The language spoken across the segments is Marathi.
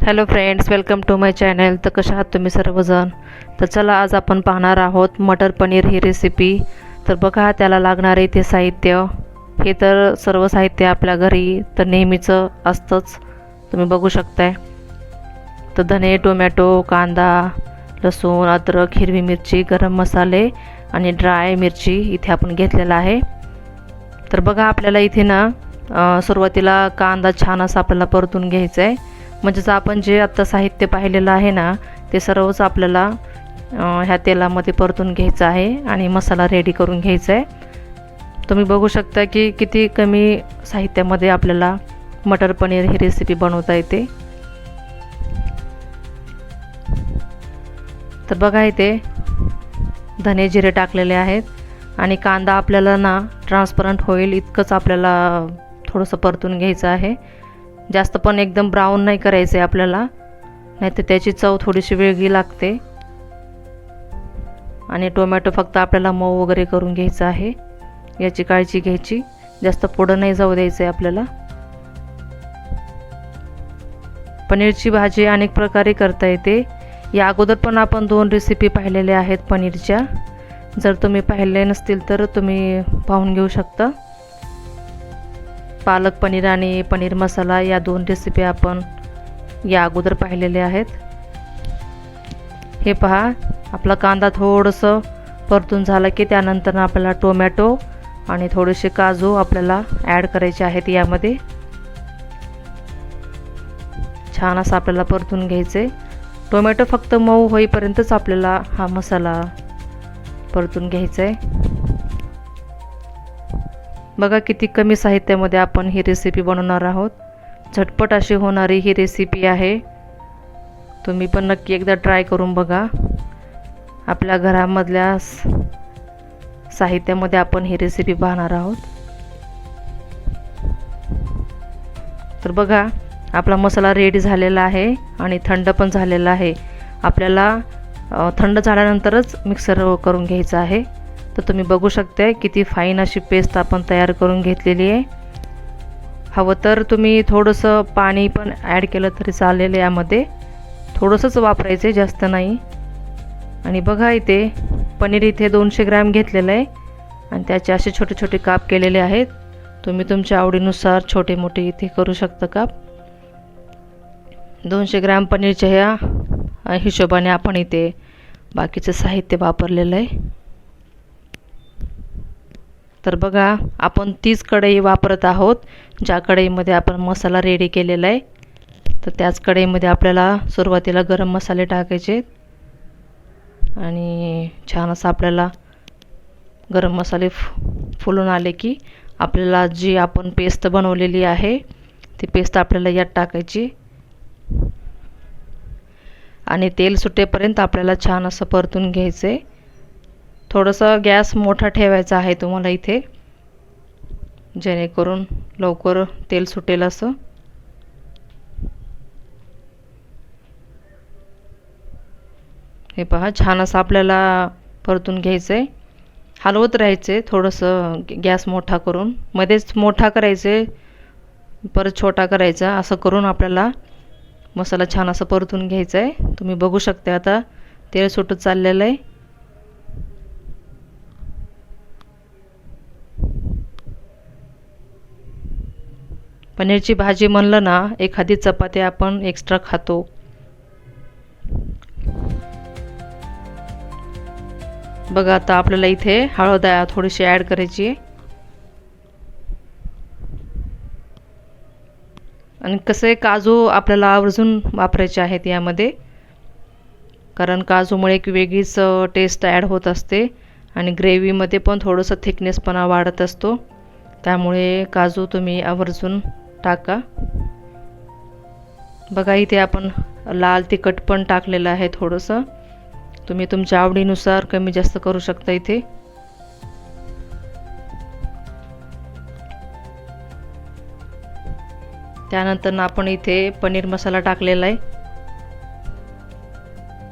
Hello friends, welcome to my channel. तर कशा आहात तुम्ही सर्वजण? तर चला, आज आपण पाहणार आहोत मटर पनीर ही रेसिपी. तर बघा, त्याला लागणारे ते साहित्य. हे तर सर्व साहित्य आपल्या घरी तर नेहमीचं असतंच, तुम्ही बघू शकताय. तर धने, टोमॅटो, कांदा, लसूण, अद्रक, हिरवी मिरची, गरम मसाले आणि ड्राय मिरची इथे आपण घेतलेला आहे. तर बघा, आपल्याला इथे ना सुरुवातीला कांदा छान असा आपल्याला परतून घ्यायचा आहे. म्हणजेच आपण जे आत्ता साहित्य पाहिलेलं आहे ना, ते सर्वच आपल्याला ह्या तेलामध्ये परतून घ्यायचं आहे आणि मसाला रेडी करून घ्यायचा आहे. तुम्ही बघू शकता की किती कमी साहित्यामध्ये आपल्याला मटर पनीर ही रेसिपी बनवता येते. तर बघा, इथे धने जिरे टाकलेले आहेत आणि कांदा आपल्याला ना ट्रान्सपरंट होईल इतकंच आपल्याला थोडंसं परतून घ्यायचं आहे. जास्त पण एकदम ब्राऊन नाही करायचं आहे आपल्याला, नाहीतर त्याची चव थोडीशी वेगळी लागते. आणि टोमॅटो फक्त आपल्याला मऊ वगैरे करून घ्यायचं आहे, याची काळजी घ्यायची. जास्त पुढं नाही जाऊ द्यायचं आहे आपल्याला. पनीरची भाजी अनेक प्रकारे करता येते. या अगोदर पण आपण 2 रेसिपी पाहिलेल्या आहेत पनीरच्या. जर तुम्ही पाहिले नसतील तर तुम्ही पाहून घेऊ शकता. पालक पनीर आणि पनीर मसाला या 2 रेसिपी आपण या अगोदर पाहिलेल्या आहेत. हे पहा, आपला कांदा थोडंसं परतून झाला की त्यानंतर आपल्याला टोमॅटो आणि थोडेसे काजू आपल्याला ॲड करायचे आहेत. यामध्ये छान असं आपल्याला परतून घ्यायचे. टोमॅटो फक्त मऊ होईपर्यंतच आपल्याला हा मसाला परतून घ्यायचा आहे. बघा, किती कमी साहित्यामध्ये आपण ही रेसिपी बनवणार आहोत. झटपट अशी होणारी ही रेसिपी आहे. तुम्ही पण नक्की एकदा ट्राय करून बघा. आपल्या घरामधल्या साहित्यामध्ये आपण ही रेसिपी पाहणार आहोत. तर बघा, आपला मसाला रेडी झालेला आहे आणि थंड पण झालेला आहे. आपल्याला थंड झाल्यानंतरच मिक्सर करून घ्यायचं आहे. तर तुम्ही बघू शकता किती फाईन अशी पेस्ट आपण तयार करून घेतलेली आहे. हवं तर तुम्ही थोडंसं पाणी पण ॲड केलं तरी चालेल. यामध्ये थोडंसंच वापरायचं आहे, जास्त नाही. आणि बघा, इथे पनीर इथे 200 ग्रॅम घेतलेलं आहे आणि त्याचे असे छोटे छोटे काप केलेले आहेत. तुम्ही तुमच्या आवडीनुसार छोटे मोठे इथे करू शकता काप. 200 ग्रॅम पनीरच्या ह्या हिशोबाने आपण इथे बाकीचं साहित्य वापरलेलं आहे. तर बघा, आपण 30 कढई वापरत आहोत. ज्या कढईमध्ये आपण मसाला रेडी केलेला आहे, तर त्याच कढईमध्ये आपल्याला सुरुवातीला गरम मसाले टाकायचे आणि छान असं आपल्याला गरम मसाले फुलून आले की आपल्याला जी आपण पेस्ट बनवलेली आहे ती पेस्ट आपल्याला यात टाकायची आणि तेल सुटेपर्यंत आपल्याला छान असं परतून घ्यायचं आहे. थोडंसं गॅस मोठा ठेवायचा आहे तुम्हाला इथे, जेणेकरून लवकर तेल सुटेल असं. हे पहा, छान असं आपल्याला परतून घ्यायचं आहे. हलवत राहायचे, थोडंसं गॅस मोठा करून. मध्येच मोठा करायचे, परत छोटा करायचा, असं करून आपल्याला मसाला छान असं परतून घ्यायचा आहे. तुम्ही बघू शकता आता तेल सुटत चाललेलं आहे. पनीरची भाजी म्हणलं ना, एखादी चपाती आपण एक्स्ट्रा खातो. बघा, आता आपल्याला इथे हळद थोडीशी ॲड करायची आहे. आणि कसे काजू आपल्याला आवर्जून वापरायचे आहेत यामध्ये, कारण काजूमुळे एक वेगळीच टेस्ट ॲड होत असते आणि ग्रेव्हीमध्ये पण थोडंसं थिकनेसपणा वाढत असतो. त्यामुळे काजू तुम्ही आवर्जून टाका. बघा, इथे आपण लाल तिखट पण टाकलेलं आहे थोडंसं. तुम्ही तुमच्या आवडीनुसार कमी जास्त करू शकता इथे. त्यानंतर आपण इथे पनीर मसाला टाकलेला आहे.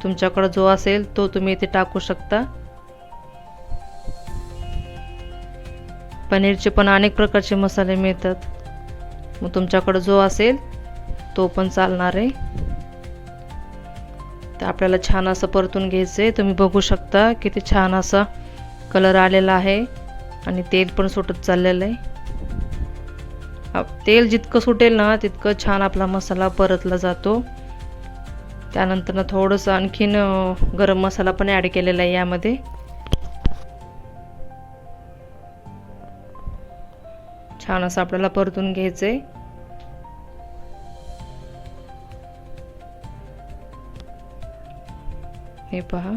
तुमच्याकडे जो असेल तो तुम्ही इथे टाकू शकता. पनीरचे पण अनेक प्रकारचे मसाले मिळतात, मग तुमच्याकडे जो असेल तो पण चालणार आहे. तर आपल्याला छान असं परतून घ्यायचं आहे. तुम्ही बघू शकता किती छान असा कलर आलेला आहे आणि तेल पण सुटत चाललेलं आहे. तेल जितकं सुटेल ना तितकं छान आपला मसाला परतला जातो. त्यानंतर थोडंसं आणखीन गरम मसाला पण ॲड केलेला आहे यामध्ये. छान असं आपल्याला परतून घ्यायचं आहे. हे पहा,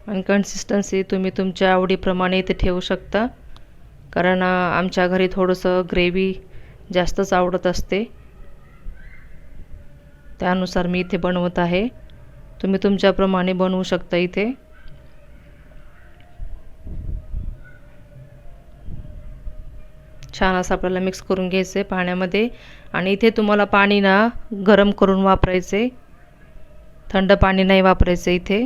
आणि कन्सिस्टन्सी तुम्ही तुमच्या आवडीप्रमाणे इथे ठेवू शकता, कारण आमच्या घरी थोडंसं ग्रेव्ही जास्तच आवडत असते, त्यानुसार मी इथे बनवत आहे. तुम्ही तुमच्याप्रमाणे बनवू शकता इथे. छान असं आपल्याला मिक्स करून घ्यायचं आहे पाण्यामध्ये. आणि इथे तुम्हाला पाणी ना गरम करून वापरायचे, थंड पाणी नाही वापरायचं इथे.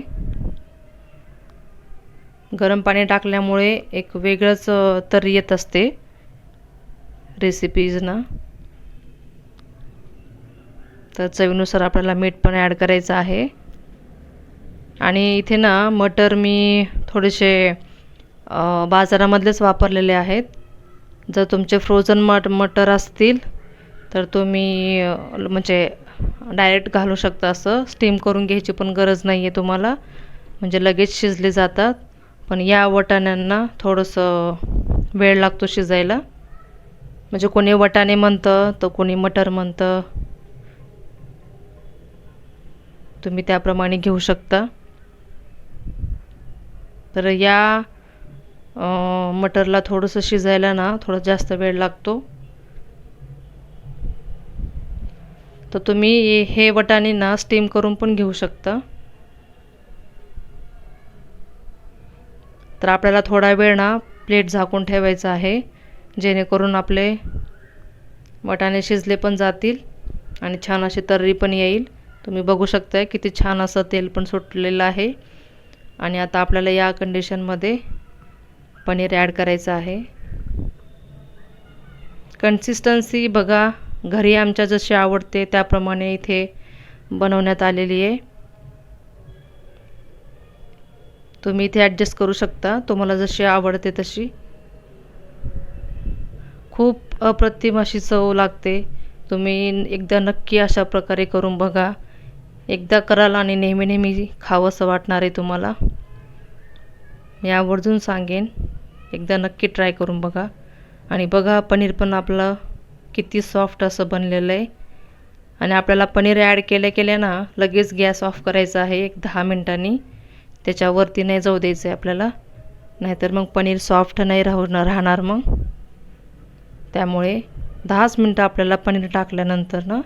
गरम पाणी टाकल्यामुळे एक वेगळंच तरी येत असते रेसिपीजना. तर चवीनुसार आपल्याला मीठ पण ॲड करायचं आहे. आणि इथे ना मटर मी थोडेसे बाजारामधलेच वापरलेले आहेत. जर तुमचे फ्रोझन मटर असतील तर तुम्ही म्हणजे डायरेक्ट घालू शकता. असं स्टीम करून घ्यायची पण गरज नाही आहे तुम्हाला, म्हणजे लगेच शिजले जातात. पण या वाटाण्यांना थोडंसं वेळ लागतो शिजायला. म्हणजे कोणी वाटाणे म्हणतं तर कोणी मटर म्हणतं, तुम्ही त्याप्रमाणे घेऊ शकता. तर या मटरला थोडंसं शिजायला ना थोडं जास्त वेळ लागतो. तर तुम्ही हे वाटाणे ना स्टीम करून पण घेऊ शकता. तर आपल्याला थोडा वेळ ना प्लेट झाकून ठेवायचा आहे, जेणेकरून आपले वाटाणे शिजले पण जातील आणि छान अशी तर्री पण येईल. तुम्ही बघू शकता किती छान असं तेल पण सुटलेलं आहे. आणि आता आपल्याला या कंडिशनमध्ये पनीर ॲड करायचं आहे. कन्सिस्टन्सी बघा, घरी आमच्या जशी आवडते त्याप्रमाणे इथे बनवण्यात आलेली आहे. तुम्ही इथे ॲडजस्ट करू शकता तुम्हाला जशी आवडते तशी. खूप अप्रतिम अशी चव लागते. तुम्ही एकदा नक्की अशा प्रकारे करून बघा. एकदा कराल आणि नेहमी नेहमी खावंसं वाटणार आहे तुम्हाला. मी आवर्जून सांगेन, एकदा नक्की ट्राय करून बघा. आणि बघा पनीर पण आपलं किती सॉफ्ट असं बनलेलं आहे. आणि आपल्याला पनीर ॲड केल्या ना लगेच गॅस ऑफ करायचा आहे 1-10 मिनिटांनी. त्याच्यावरती नाही जाऊ द्यायचं आहे आपल्याला, नाहीतर मग पनीर सॉफ्ट नाही राहणार मग. त्यामुळे 10 मिनटं आपल्याला पनीर टाकल्यानंतर ना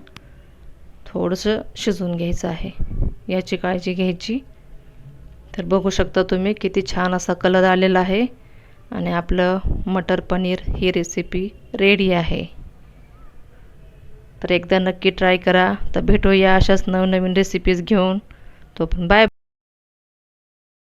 थोडंसं शिजवून घ्यायचं आहे, याची काळजी घ्यायची. तर बघू शकता तुम्ही किती छान असा कलर आलेला आहे. आणि आपलं मटर पनीर ही रेसिपी रेडी आहे. तर एकदा नक्की ट्राय करा. तर भेटूया अशाच नवनवीन रेसिपीज घेऊन. तोपर्यंत बाय.